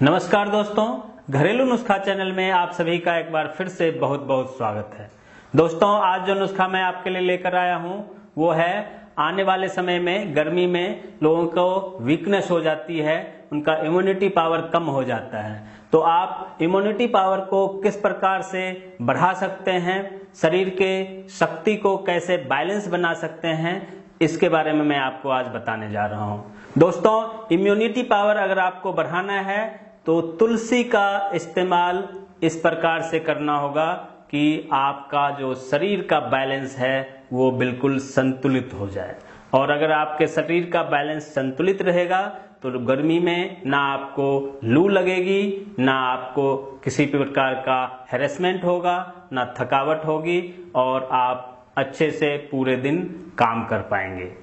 नमस्कार दोस्तों, घरेलू नुस्खा चैनल में आप सभी का एक बार फिर से बहुत बहुत स्वागत है। दोस्तों, आज जो नुस्खा मैं आपके लिए लेकर आया हूं वो है आने वाले समय में गर्मी में लोगों को वीकनेस हो जाती है, उनका इम्यूनिटी पावर कम हो जाता है। तो आप इम्यूनिटी पावर को किस प्रकार से बढ़ा सकते हैं, शरीर के शक्ति को कैसे बैलेंस बना सकते हैं, इसके बारे में मैं आपको आज बताने जा रहा हूं। दोस्तों, इम्यूनिटी पावर अगर आपको बढ़ाना है तो तुलसी का इस्तेमाल इस प्रकार से करना होगा कि आपका जो शरीर का बैलेंस है वो बिल्कुल संतुलित हो जाए। और अगर आपके शरीर का बैलेंस संतुलित रहेगा तो गर्मी में ना आपको लू लगेगी, ना आपको किसी प्रकार का हैरेसमेंट होगा, ना थकावट होगी और आप अच्छे से पूरे दिन काम कर पाएंगे।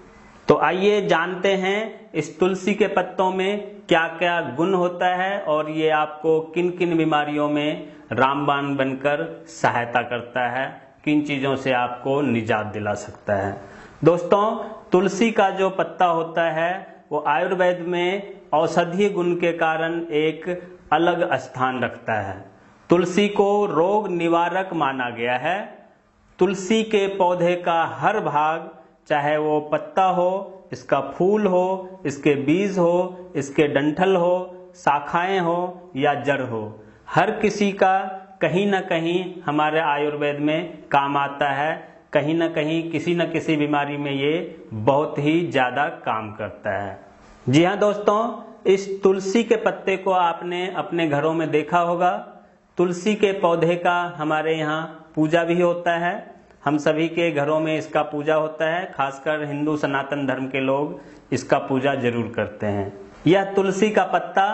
तो आइए जानते हैं इस तुलसी के पत्तों में क्या क्या गुण होता है और ये आपको किन किन बीमारियों में रामबाण बनकर सहायता करता है, किन चीजों से आपको निजात दिला सकता है। दोस्तों, तुलसी का जो पत्ता होता है वो आयुर्वेद में औषधीय गुण के कारण एक अलग स्थान रखता है। तुलसी को रोग निवारक माना गया है। तुलसी के पौधे का हर भाग, चाहे वो पत्ता हो, इसका फूल हो, इसके बीज हो, इसके डंठल हो, शाखाएं हो या जड़ हो, हर किसी का कहीं ना कहीं हमारे आयुर्वेद में काम आता है। कहीं ना कहीं किसी न किसी बीमारी में ये बहुत ही ज्यादा काम करता है। जी हाँ दोस्तों, इस तुलसी के पत्ते को आपने अपने घरों में देखा होगा। तुलसी के पौधे का हमारे यहाँ पूजा भी होता है। हम सभी के घरों में इसका पूजा होता है, खासकर हिंदू सनातन धर्म के लोग इसका पूजा जरूर करते हैं। यह तुलसी का पत्ता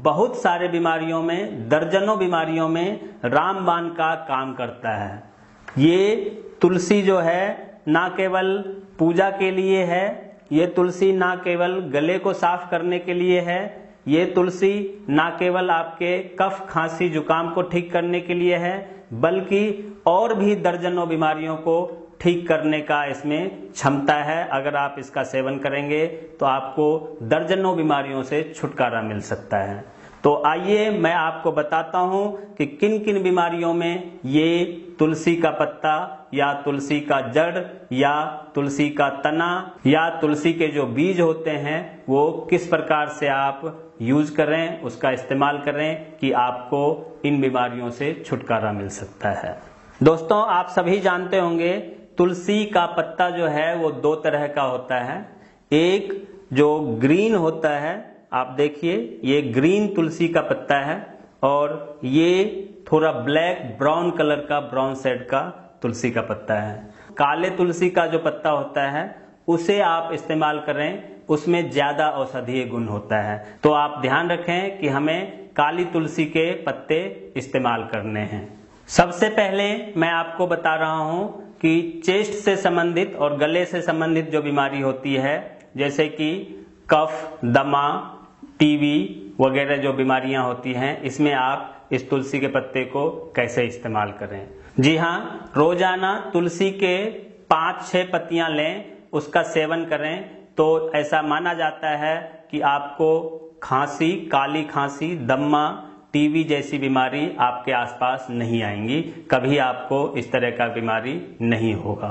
बहुत सारे बीमारियों में, दर्जनों बीमारियों में रामबाण का काम करता है। ये तुलसी जो है ना केवल पूजा के लिए है, ये तुलसी ना केवल गले को साफ करने के लिए है, ये तुलसी ना केवल आपके कफ खांसी जुकाम को ठीक करने के लिए है, बल्कि और भी दर्जनों बीमारियों को ठीक करने का इसमें क्षमता है। अगर आप इसका सेवन करेंगे तो आपको दर्जनों बीमारियों से छुटकारा मिल सकता है। तो आइए मैं आपको बताता हूं कि किन किन बीमारियों में ये तुलसी का पत्ता या तुलसी का जड़ या तुलसी का तना या तुलसी के जो बीज होते हैं वो किस प्रकार से आप यूज करें, उसका इस्तेमाल करें कि आपको इन बीमारियों से छुटकारा मिल सकता है। दोस्तों, आप सभी जानते होंगे तुलसी का पत्ता जो है वो दो तरह का होता है। एक जो ग्रीन होता है, आप देखिए ये ग्रीन तुलसी का पत्ता है, और ये थोड़ा ब्लैक ब्राउन कलर का, ब्राउन शेड का तुलसी का पत्ता है। काले तुलसी का जो पत्ता होता है उसे आप इस्तेमाल करें, उसमें ज्यादा औषधीय गुण होता है। तो आप ध्यान रखें कि हमें काली तुलसी के पत्ते इस्तेमाल करने हैं। सबसे पहले मैं आपको बता रहा हूं कि चेस्ट से संबंधित और गले से संबंधित जो बीमारी होती है, जैसे कि कफ, दमा, टीबी वगैरह जो बीमारियां होती हैं, इसमें आप इस तुलसी के पत्ते को कैसे इस्तेमाल करें। जी हाँ, रोजाना तुलसी के 5-6 पत्तियां लें, उसका सेवन करें तो ऐसा माना जाता है कि आपको खांसी, काली खांसी, दम्मा, टीबी जैसी बीमारी आपके आसपास नहीं आएंगी। कभी आपको इस तरह का बीमारी नहीं होगा,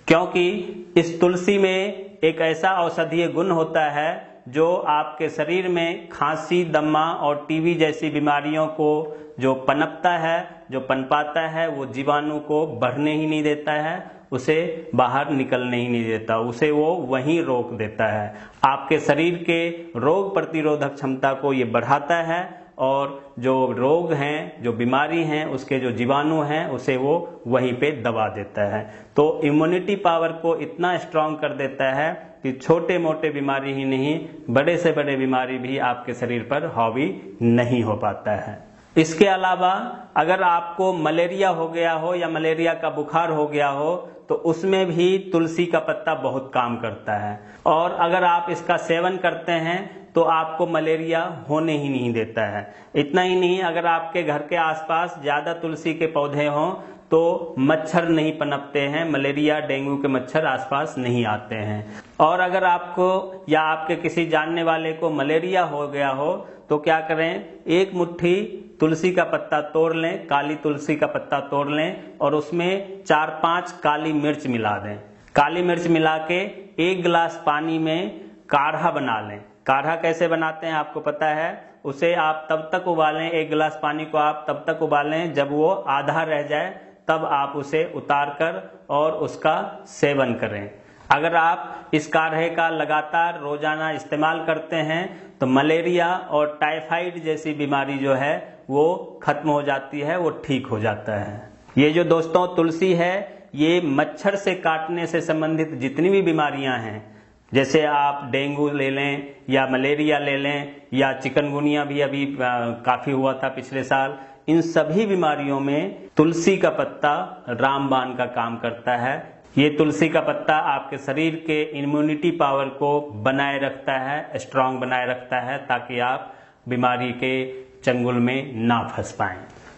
क्योंकि इस तुलसी में एक ऐसा औषधीय गुण होता है जो आपके शरीर में खांसी, दम्मा और टीबी जैसी बीमारियों को जो पनपता है, जो पनपाता है, वो जीवाणु को बढ़ने ही नहीं देता है, उसे बाहर निकलने ही नहीं देता, उसे वो वहीं रोक देता है। आपके शरीर के रोग प्रतिरोधक क्षमता को ये बढ़ाता है और जो रोग हैं, जो बीमारी हैं, उसके जो जीवाणु हैं, उसे वो वहीं पे दबा देता है। तो इम्यूनिटी पावर को इतना स्ट्रांग कर देता है कि छोटे मोटे बीमारी ही नहीं, बड़े से बड़े बीमारी भी आपके शरीर पर हावी नहीं हो पाता है। इसके अलावा अगर आपको मलेरिया हो गया हो या मलेरिया का बुखार हो गया हो तो उसमें भी तुलसी का पत्ता बहुत काम करता है, और अगर आप इसका सेवन करते हैं तो आपको मलेरिया होने ही नहीं देता है। इतना ही नहीं, अगर आपके घर के आसपास ज्यादा तुलसी के पौधे हों तो मच्छर नहीं पनपते हैं, मलेरिया डेंगू के मच्छर आसपास नहीं आते हैं। और अगर आपको या आपके किसी जानने वाले को मलेरिया हो गया हो तो क्या करें, एक मुट्ठी तुलसी का पत्ता तोड़ लें, काली तुलसी का पत्ता तोड़ लें और उसमें 4-5 काली मिर्च मिला दें। काली मिर्च मिला के 1 गिलास पानी में काढ़ा बना लें। काढ़ा कैसे बनाते हैं आपको पता है, उसे आप तब तक उबालें, 1 गिलास पानी को आप तब तक उबालें जब वो आधा रह जाए, तब आप उसे उतार कर और उसका सेवन करें। अगर आप इस काढ़े का लगातार रोजाना इस्तेमाल करते हैं तो मलेरिया और टाइफाइड जैसी बीमारी जो है वो खत्म हो जाती है, वो ठीक हो जाता है। ये जो दोस्तों तुलसी है, ये मच्छर से काटने से संबंधित जितनी भी बीमारियां हैं, जैसे आप डेंगू ले लें या मलेरिया ले लें या चिकनगुनिया भी अभी काफी हुआ था पिछले साल, इन सभी बीमारियों में तुलसी का पत्ता रामबाण का काम करता है। ये तुलसी का पत्ता आपके शरीर के इम्यूनिटी पावर को बनाए रखता है, स्ट्रांग बनाए रखता है, ताकि आप बीमारी के चंगुल में ना फंस पाएं।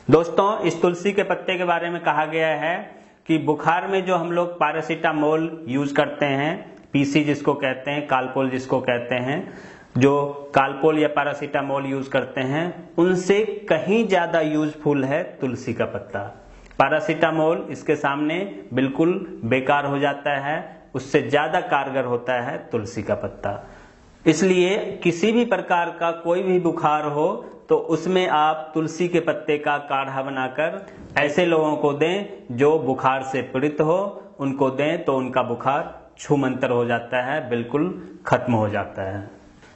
दोस्तों, इस तुलसी के पत्ते के बारे में कहा गया है कि बुखार में जो हम लोग पैरासीटामोल यूज करते हैं, पीसी जिसको कहते हैं, कालपोल जिसको कहते हैं, जो कालपोल या पैरासीटामोल यूज करते हैं, उनसे कहीं ज्यादा यूजफुल है तुलसी का पत्ता। पैरासीटामोल इसके सामने बिल्कुल बेकार हो जाता है, उससे ज्यादा कारगर होता है तुलसी का पत्ता। इसलिए किसी भी प्रकार का कोई भी बुखार हो तो उसमें आप तुलसी के पत्ते का काढ़ा बनाकर ऐसे लोगों को दें जो बुखार से पीड़ित हो, उनको दें तो उनका बुखार छूमंतर हो जाता है, बिल्कुल खत्म हो जाता है।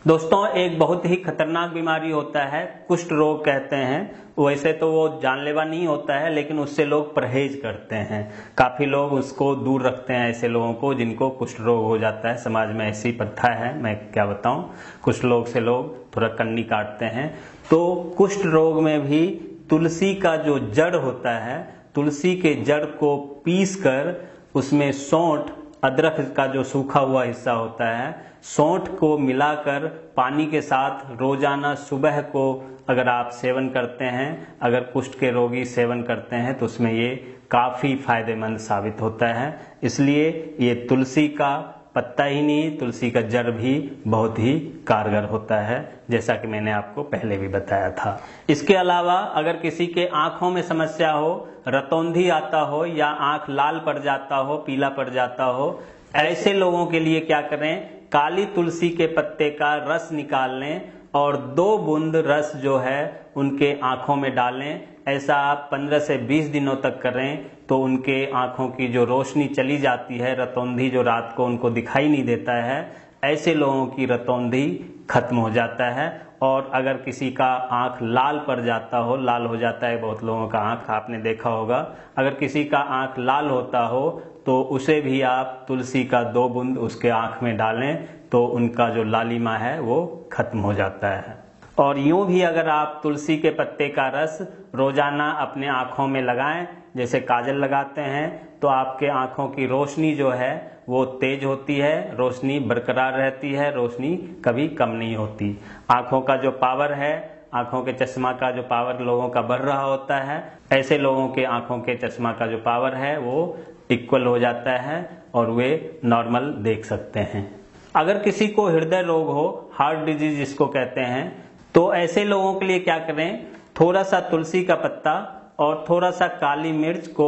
दोस्तों, एक बहुत ही खतरनाक बीमारी होता है, कुष्ठ रोग कहते हैं। वैसे तो वो जानलेवा नहीं होता है, लेकिन उससे लोग परहेज करते हैं। काफी लोग उसको दूर रखते हैं, ऐसे लोगों को जिनको कुष्ठ रोग हो जाता है। समाज में ऐसी प्रथा है, मैं क्या बताऊं, कुष्ठ रोग से लोग थोड़ा कन्नी काटते हैं। तो कुष्ठ रोग में भी तुलसी का जो जड़ होता है, तुलसी के जड़ को पीस कर उसमें सौंठ, अदरक का जो सूखा हुआ हिस्सा होता है, सौंठ को मिलाकर पानी के साथ रोजाना सुबह को अगर आप सेवन करते हैं, अगर कुष्ठ के रोगी सेवन करते हैं, तो उसमें ये काफी फायदेमंद साबित होता है। इसलिए ये तुलसी का पत्ता ही नहीं, तुलसी का जड़ भी बहुत ही कारगर होता है, जैसा कि मैंने आपको पहले भी बताया था। इसके अलावा अगर किसी के आंखों में समस्या हो, रतौंधी आता हो या आंख लाल पड़ जाता हो, पीला पड़ जाता हो, ऐसे लोगों के लिए क्या करें, काली तुलसी के पत्ते का रस निकाल लें और 2 बूंद रस जो है उनके आंखों में डालें। ऐसा आप 15 से 20 दिनों तक करें तो उनके आंखों की जो रोशनी चली जाती है, रतौंधी जो रात को उनको दिखाई नहीं देता है, ऐसे लोगों की रतौंधी खत्म हो जाता है। और अगर किसी का आंख लाल पड़ जाता हो, लाल हो जाता है बहुत लोगों का आंख, आपने देखा होगा, अगर किसी का आंख लाल होता हो तो उसे भी आप तुलसी का 2 बूंद उसके आंख में डालें तो उनका जो लालिमा है वो खत्म हो जाता है। और यूं भी अगर आप तुलसी के पत्ते का रस रोजाना अपने आंखों में लगाएं, जैसे काजल लगाते हैं, तो आपके आंखों की रोशनी जो है वो तेज होती है, रोशनी बरकरार रहती है, रोशनी कभी कम नहीं होती। आंखों का जो पावर है, आंखों के चश्मा का जो पावर लोगों का बढ़ रहा होता है, ऐसे लोगों के आंखों के चश्मा का जो पावर है वो इक्वल हो जाता है और वे नॉर्मल देख सकते हैं। अगर किसी को हृदय रोग हो, हार्ट डिजीज जिसको कहते हैं, तो ऐसे लोगों के लिए क्या करें, थोड़ा सा तुलसी का पत्ता और थोड़ा सा काली मिर्च को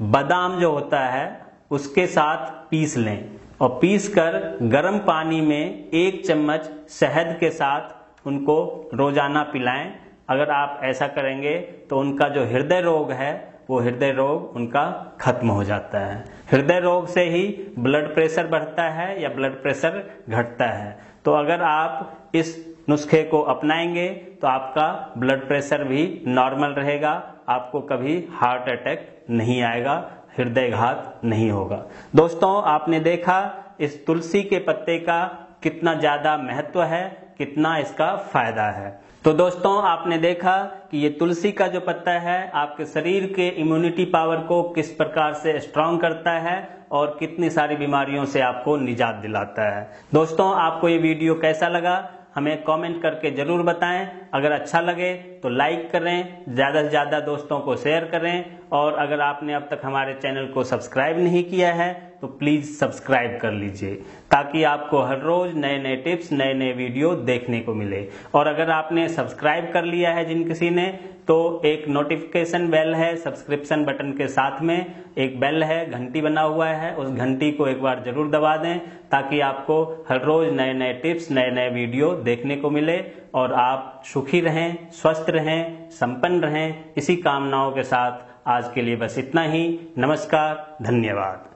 बादाम जो होता है उसके साथ पीस लें और पीस कर गर्म पानी में 1 चम्मच शहद के साथ उनको रोजाना पिलाएं। अगर आप ऐसा करेंगे तो उनका जो हृदय रोग है वो हृदय रोग उनका खत्म हो जाता है। हृदय रोग से ही ब्लड प्रेशर बढ़ता है या ब्लड प्रेशर घटता है। तो अगर आप इस नुस्खे को अपनाएंगे तो आपका ब्लड प्रेशर भी नॉर्मल रहेगा, आपको कभी हार्ट अटैक नहीं आएगा, हृदयघात नहीं होगा। दोस्तों, आपने देखा इस तुलसी के पत्ते का कितना ज्यादा महत्व है, कितना इसका फायदा है। तो दोस्तों, आपने देखा कि ये तुलसी का जो पत्ता है आपके शरीर के इम्यूनिटी पावर को किस प्रकार से स्ट्रांग करता है और कितनी सारी बीमारियों से आपको निजात दिलाता है। दोस्तों, आपको ये वीडियो कैसा लगा हमें कमेंट करके जरूर बताएं। अगर अच्छा लगे तो लाइक करें, ज्यादा से ज्यादा दोस्तों को शेयर करें, और अगर आपने अब तक हमारे चैनल को सब्सक्राइब नहीं किया है तो प्लीज सब्सक्राइब कर लीजिए, ताकि आपको हर रोज नए नए टिप्स, नए नए वीडियो देखने को मिले। और अगर आपने सब्सक्राइब कर लिया है जिन किसी ने, तो एक नोटिफिकेशन बेल है, सब्सक्रिप्शन बटन के साथ में एक बेल है, घंटी बना हुआ है, उस घंटी को एक बार जरूर दबा दें, ताकि आपको हर रोज नए नए टिप्स, नए नए वीडियो देखने को मिले और आप सुखी रहें, स्वस्थ रहें, संपन्न रहें। इसी कामनाओं के साथ आज के लिए बस इतना ही। नमस्कार, धन्यवाद।